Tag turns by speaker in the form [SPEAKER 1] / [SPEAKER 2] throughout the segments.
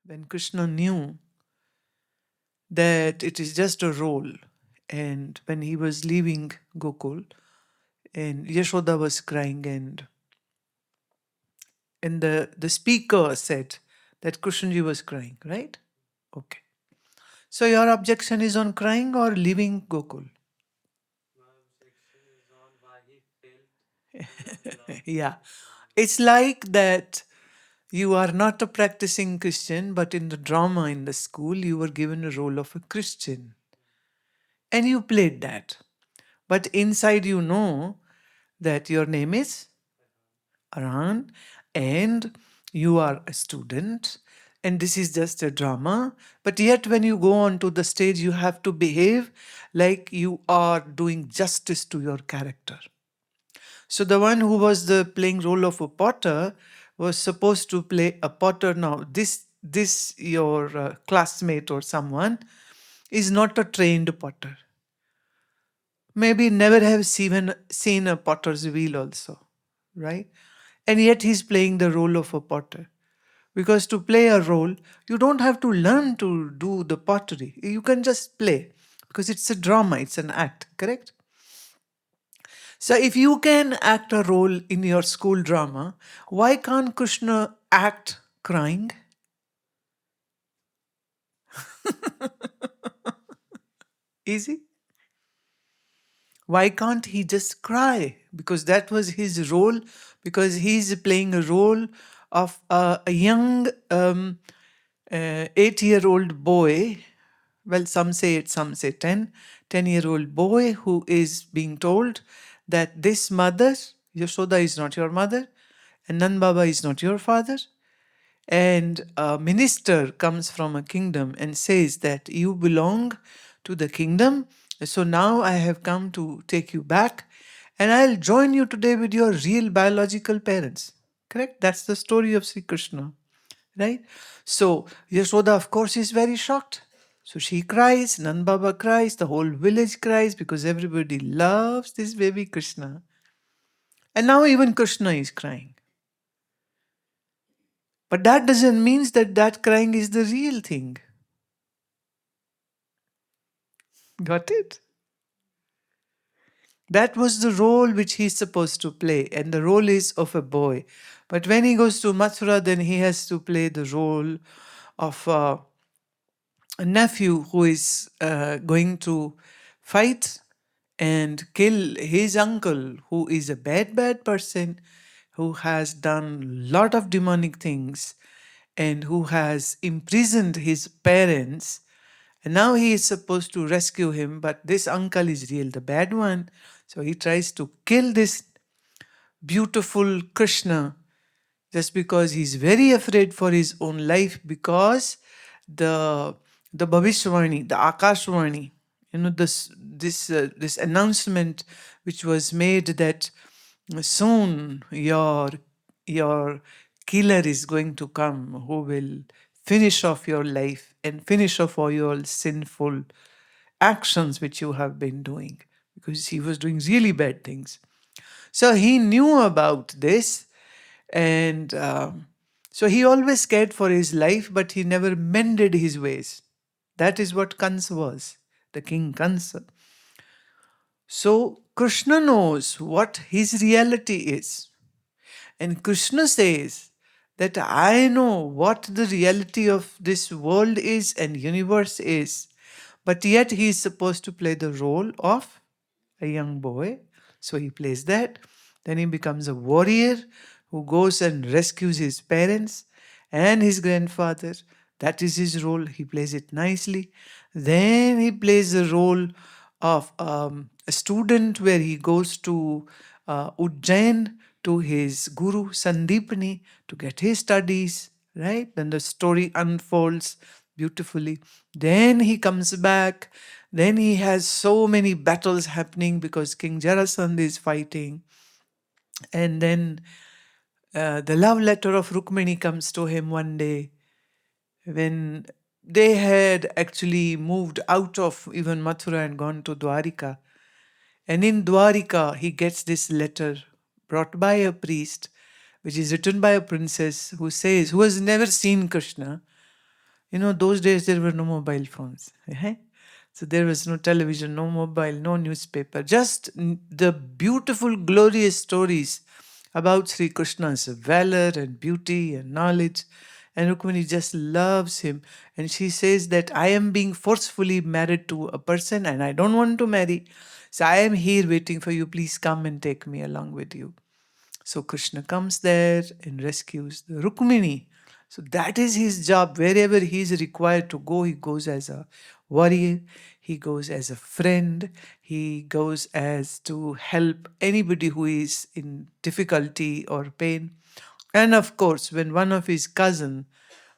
[SPEAKER 1] when Krishna knew that it is just a role, and when he was leaving Gokul, and Yashoda was crying, and the speaker said that Krishnaji was crying, right? Okay. So your objection is on crying or leaving Gokul? Yeah. It's like that you are not a practicing Christian, but in the drama in the school, you were given a role of a Christian. And you played that. But inside you know that your name is Aran and you are a student and this is just a drama. But yet when you go onto the stage, you have to behave like you are doing justice to your character. So the one who was the playing role of a potter was supposed to play a potter. Now this your classmate or someone is not a trained potter. Maybe never have seen a potter's wheel also, right? And yet he's playing the role of a potter. Because to play a role, you don't have to learn to do the pottery. You can just play because it's a drama, it's an act, correct? So if you can act a role in your school drama, why can't Krishna act crying? Easy? Why can't he just cry? Because that was his role, because he's playing a role of a young 8-year-old boy. Well, some say 8, some say 10. 10-year-old boy who is being told that this mother, Yashoda, is not your mother, and Nand Baba is not your father. And a minister comes from a kingdom and says that you belong to the kingdom. So now I have come to take you back and I'll join you today with your real biological parents. Correct? That's the story of Sri Krishna. Right? So Yashoda, of course, is very shocked. So she cries, Nand Baba cries, the whole village cries because everybody loves this baby Krishna. And now even Krishna is crying. But that doesn't mean that that crying is the real thing. Got it? That was the role which he's supposed to play, and the role is of a boy. But when he goes to Mathura, then he has to play the role of a nephew who is going to fight and kill his uncle, who is a bad person, who has done lot of demonic things, and who has imprisoned his parents. And now he is supposed to rescue him, but this uncle is real, the bad one. So he tries to kill this beautiful Krishna just because he's very afraid for his own life, because the Bhavishwani, the Akashwani, this announcement which was made that soon your killer is going to come who will finish off your life and finish off all your sinful actions which you have been doing, because he was doing really bad things. So he knew about this, and so he always cared for his life, but he never mended his ways. That is what Kansa was, the king Kansa. So Krishna knows what his reality is. And Krishna says that I know what the reality of this world is and universe is. But yet he is supposed to play the role of a young boy. So he plays that. Then he becomes a warrior who goes and rescues his parents and his grandfather. That is his role. He plays it nicely. Then he plays the role of a student where he goes to Ujjain to his guru Sandipani to get his studies, right? Then the story unfolds beautifully. Then he comes back. Then he has so many battles happening because King Jarasandh is fighting. And then the love letter of Rukmini comes to him one day when they had actually moved out of even Mathura and gone to Dwarika. And in Dwarika, he gets this letter brought by a priest, which is written by a princess who says, who has never seen Krishna. Those days there were no mobile phones. Eh? So there was no television, no mobile, no newspaper, just the beautiful, glorious stories about Sri Krishna's valor and beauty and knowledge. And Rukmini just loves him. And she says that I am being forcefully married to a person and I don't want to marry. So I am here waiting for you. Please come and take me along with you. So Krishna comes there and rescues the Rukmini. So that is his job. Wherever he is required to go, he goes as a warrior, he goes as a friend, he goes as to help anybody who is in difficulty or pain. And of course, when one of his cousin,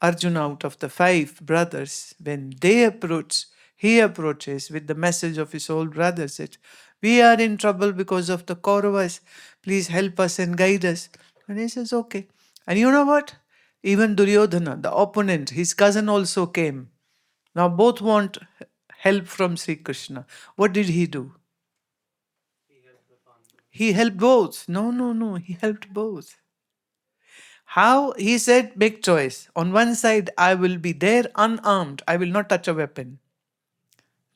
[SPEAKER 1] Arjuna out of the 5 brothers, when they approach, he approaches with the message of his old brothers that we are in trouble because of the Kauravas. Please help us and guide us. And he says, okay. And you know what? Even Duryodhana, the opponent, his cousin also came. Now both want help from Sri Krishna. What did he do? He helped both. No, no, no. He helped both. How? He said, make choice. On one side, I will be there unarmed. I will not touch a weapon.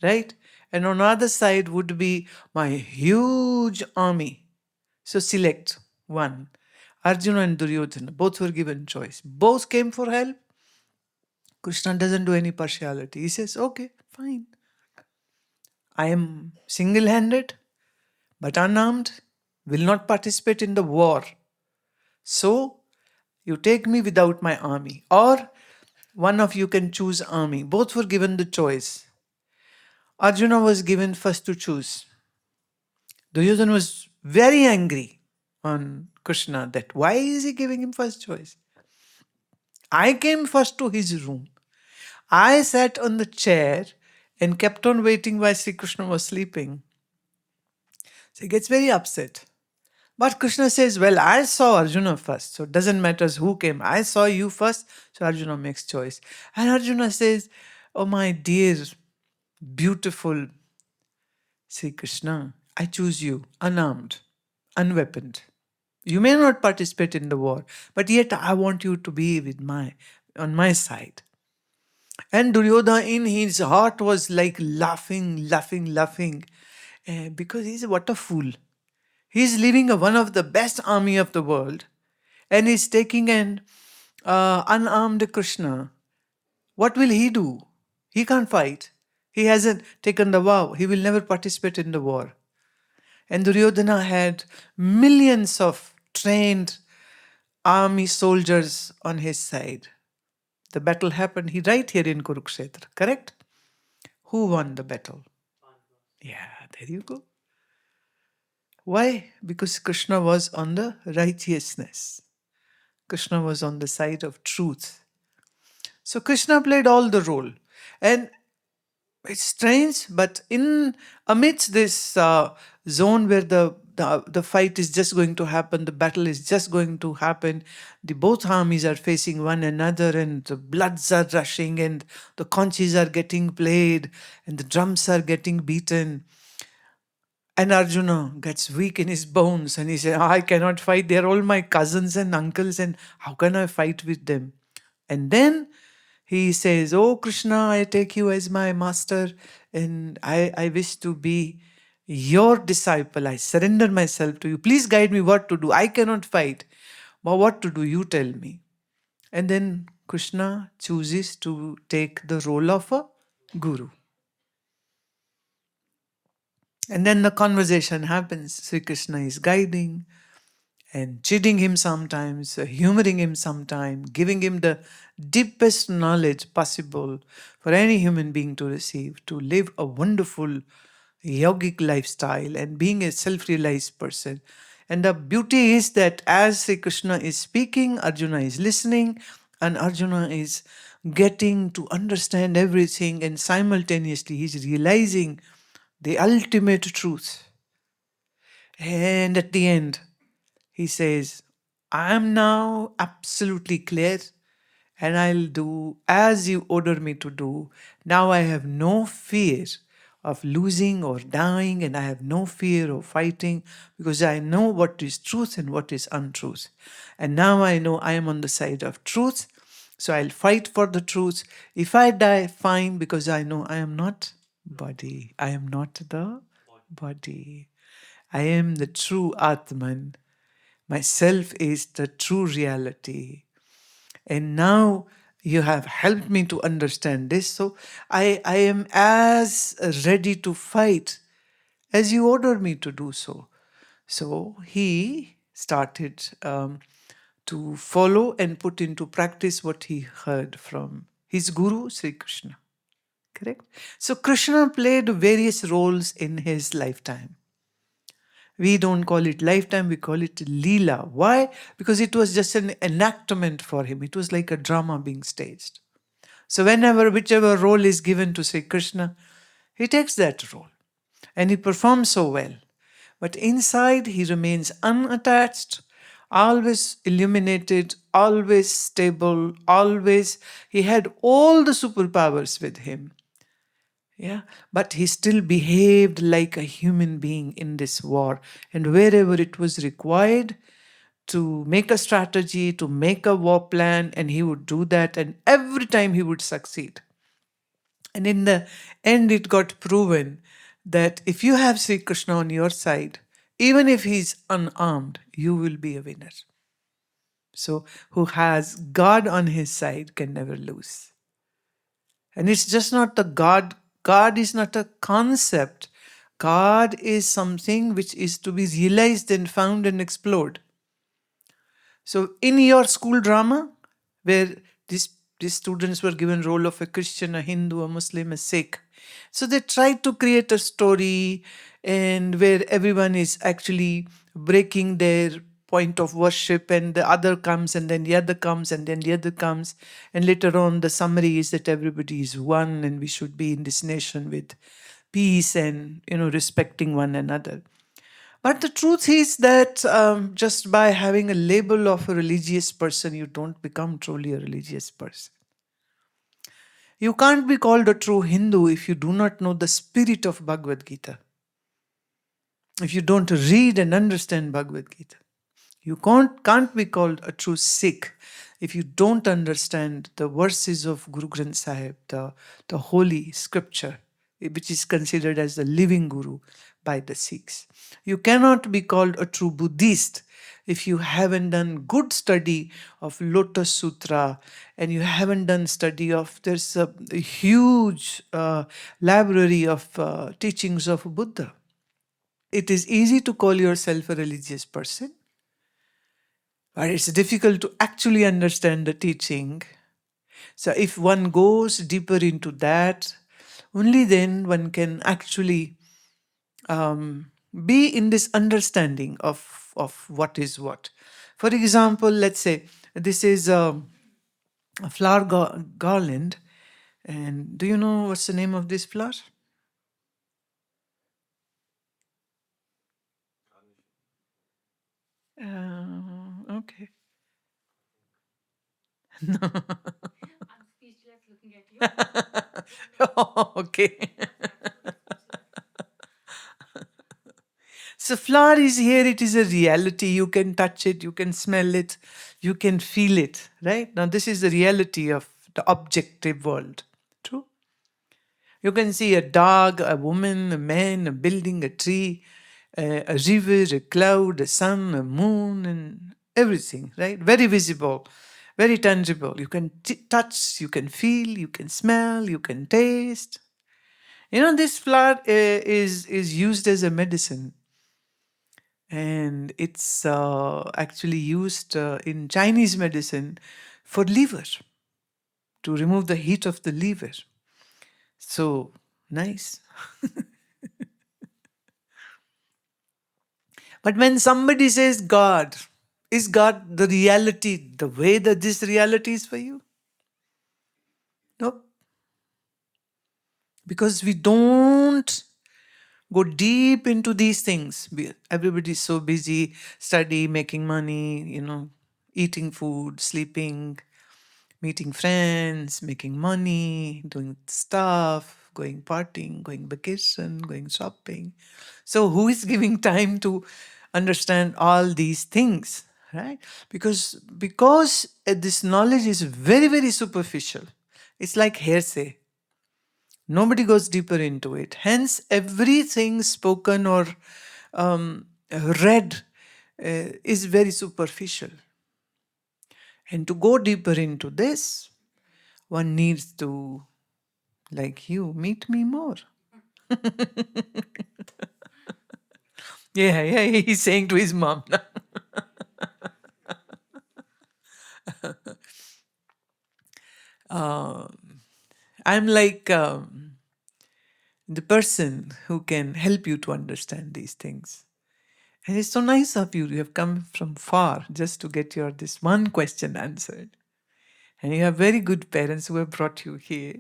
[SPEAKER 1] Right? And on the other side would be my huge army. So select one. Arjuna and Duryodhana, both were given choice. Both came for help. Krishna doesn't do any partiality. He says, okay, fine. I am single-handed, but unarmed, will not participate in the war. So, you take me without my army. Or one of you can choose army. Both were given the choice. Arjuna was given first to choose. Duryodhana was very angry on Krishna that why is he giving him first choice? I came first to his room. I sat on the chair and kept on waiting while Sri Krishna was sleeping. So he gets very upset. But Krishna says, well, I saw Arjuna first, so it doesn't matter who came. I saw you first, so Arjuna makes choice. And Arjuna says, oh my dear, beautiful Sri Krishna, I choose you, unarmed, unweaponed. You may not participate in the war, but yet I want you to be on my side. And Duryodhana in his heart was like laughing, because he's what a fool. He's leaving one of the best army of the world and he's taking an unarmed Krishna. What will he do? He can't fight. He hasn't taken the vow. He will never participate in the war. And Duryodhana had millions of trained army soldiers on his side. The battle happened right here in Kurukshetra, correct? Who won the battle? Yeah, there you go. Why? Because Krishna was on the righteousness. Krishna was on the side of truth. So Krishna played all the role. And it's strange, but in amidst this zone where the fight is just going to happen, the battle is just going to happen, the both armies are facing one another and the bloods are rushing and the conches are getting played and the drums are getting beaten. And Arjuna gets weak in his bones and he says, I cannot fight. They're all my cousins and uncles and how can I fight with them? And then he says, oh Krishna, I take you as my master and I wish to be your disciple. I surrender myself to you. Please guide me what to do. I cannot fight. But what to do, you tell me. And then Krishna chooses to take the role of a guru. And then the conversation happens. Sri Krishna is guiding and chiding him sometimes, humoring him sometimes, giving him the deepest knowledge possible for any human being to receive, to live a wonderful yogic lifestyle and being a self-realized person. And the beauty is that as Sri Krishna is speaking, Arjuna is listening, and Arjuna is getting to understand everything, and simultaneously he's realizing the ultimate truth. And at the end, he says, I am now absolutely clear and I'll do as you order me to do. Now I have no fear of losing or dying and I have no fear of fighting because I know what is truth and what is untruth. And now I know I am on the side of truth So I'll fight for the truth. If I die, fine, because I know I am not body. I am not the body. I am the true Atman. Myself is the true reality. And now you have helped me to understand this. So I am as ready to fight as you order me to do so. So he started to follow and put into practice what he heard from his guru, Sri Krishna. Correct? So Krishna played various roles in his lifetime. We don't call it lifetime, we call it Leela. Why? Because it was just an enactment for him. It was like a drama being staged. So whenever, whichever role is given to Sri Krishna, he takes that role and he performs so well. But inside he remains unattached, always illuminated, always stable, always, he had all the superpowers with him. Yeah, but he still behaved like a human being in this war. And wherever it was required to make a strategy, to make a war plan, and he would do that, and every time he would succeed. And in the end, it got proven that if you have Sri Krishna on your side, even if he's unarmed, you will be a winner. So, who has God on his side can never lose. And it's just not the God. God is not a concept. God is something which is to be realized and found and explored. So in your school drama, where these students were given role of a Christian, a Hindu, a Muslim, a Sikh, so they tried to create a story and where everyone is actually breaking their point of worship and the other comes and then the other comes and then the other comes, and later on the summary is that everybody is one and we should be in this nation with peace and respecting one another. But the truth is that just by having a label of a religious person, you don't become truly a religious person. You can't be called a true Hindu if you do not know the spirit of Bhagavad Gita. If you don't read and understand Bhagavad Gita. You can't be called a true Sikh if you don't understand the verses of Guru Granth Sahib, the holy scripture, which is considered as the living Guru by the Sikhs. You cannot be called a true Buddhist if you haven't done good study of Lotus Sutra and you haven't done study of, there's a huge library of teachings of Buddha. It is easy to call yourself a religious person, but it's difficult to actually understand the teaching. So if one goes deeper into that, only then one can actually be in this understanding of what is what. For example, let's say this is a flower garland. And do you know what's the name of this flower? Okay. No. I'm speechless looking at you. Oh, okay. So flower is here, it is a reality. You can touch it, you can smell it, you can feel it, right? Now this is the reality of the objective world. True? You can see a dog, a woman, a man, a building, a tree, a river, a cloud, a sun, a moon, and everything, right? Very visible, very tangible. You can touch, you can feel, you can smell, you can taste. This flower is used as a medicine. And it's actually used in Chinese medicine for liver, to remove the heat of the liver. So nice. But when somebody says God, is God the reality, the way that this reality is for you? No. Because we don't go deep into these things. Everybody's so busy, study, making money, eating food, sleeping, meeting friends, making money, doing stuff, going partying, going vacation, going shopping. So who is giving time to understand all these things, right? Because this knowledge is very, very superficial. It's like hearsay. Nobody goes deeper into it. Hence, everything spoken or read is very superficial. And to go deeper into this, one needs to, like you, meet me more. Yeah, he's saying to his mom now. Uh, I'm like the person who can help you to understand these things. And it's so nice of you. You have come from far just to get your this one question answered. And you have very good parents who have brought you here,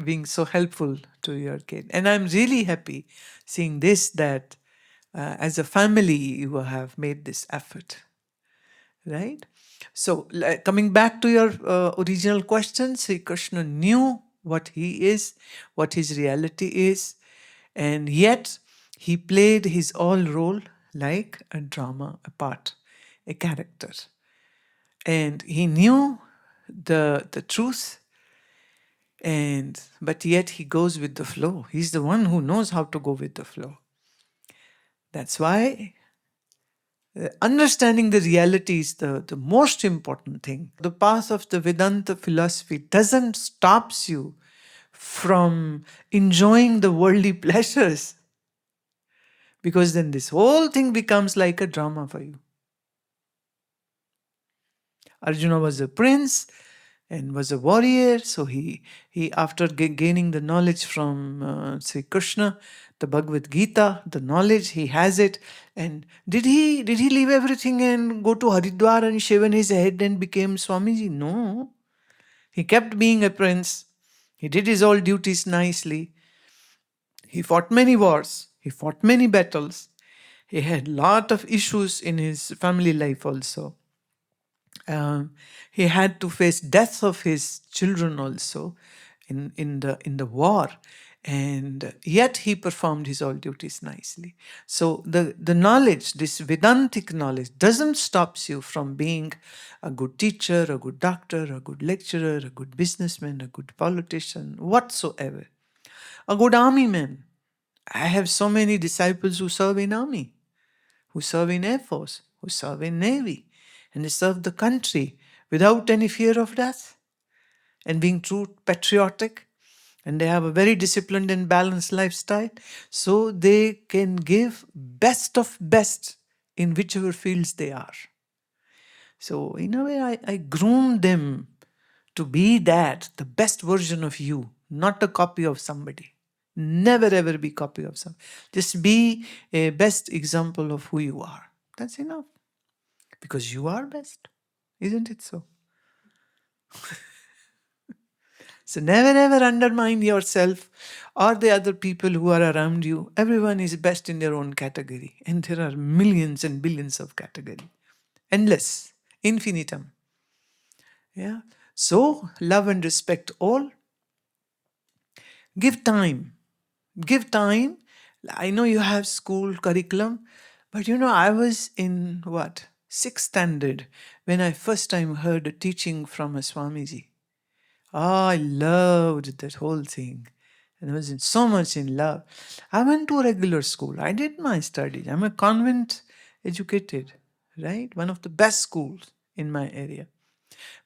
[SPEAKER 1] being so helpful to your kid. And I'm really happy seeing this, that as a family you have made this effort, right? So coming back to your original question, Sri Krishna knew what he is, what his reality is, and yet he played his all role like a drama, a part, a character. And he knew the truth, and but yet he goes with the flow. He's the one who knows how to go with the flow. That's why understanding the reality is the most important thing. The path of the Vedanta philosophy doesn't stops you from enjoying the worldly pleasures, because then this whole thing becomes like a drama for you. Arjuna was a prince and was a warrior, so he after gaining the knowledge from Sri Krishna, the Bhagavad Gita, the knowledge he has it, and did he leave everything and go to Haridwar and shaven his head and became Swamiji? No, he kept being a prince. He did his all duties nicely. He fought many wars. He fought many battles. He had lot of issues in his family life also. He had to face death of his children also in the war, and yet he performed his all duties nicely. So the knowledge, this Vedantic knowledge, doesn't stops you from being a good teacher, a good doctor, a good lecturer, a good businessman, a good politician, whatsoever, a good army man. I have so many disciples who serve in army, who serve in Air Force, who serve in Navy, and they serve the country without any fear of death and being true patriotic. And they have a very disciplined and balanced lifestyle, so they can give best of best in whichever fields they are. So in a way, I groom them to be that, the best version of you, not a copy of somebody. Never ever be copy of some. Just be a best example of who you are. That's enough. Because you are best. Isn't it so? So never ever undermine yourself or the other people who are around you. Everyone is best in their own category. And there are millions and billions of categories. Endless. Infinitum. Yeah. So love and respect all. Give time. Give time. I know you have school curriculum, but I was in what? Sixth standard when I first time heard a teaching from a Swamiji. Oh, I loved that whole thing. And I was so much in love. I went to a regular school. I did my studies. I'm a convent educated, right? One of the best schools in my area.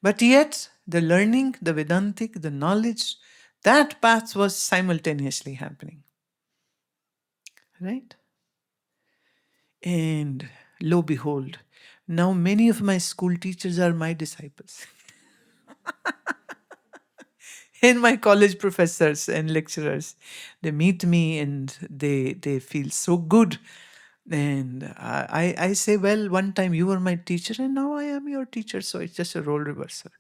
[SPEAKER 1] But yet, the learning, the Vedantic, the knowledge, that path was simultaneously happening, right? And lo behold, now many of my school teachers are my disciples. And my college professors and lecturers, they meet me and they feel so good. And I say, well, one time you were my teacher and now I am your teacher. So it's just a role reversal.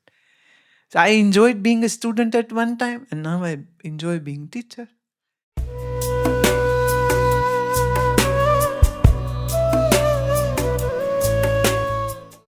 [SPEAKER 1] So I enjoyed being a student at one time and now I enjoy being teacher.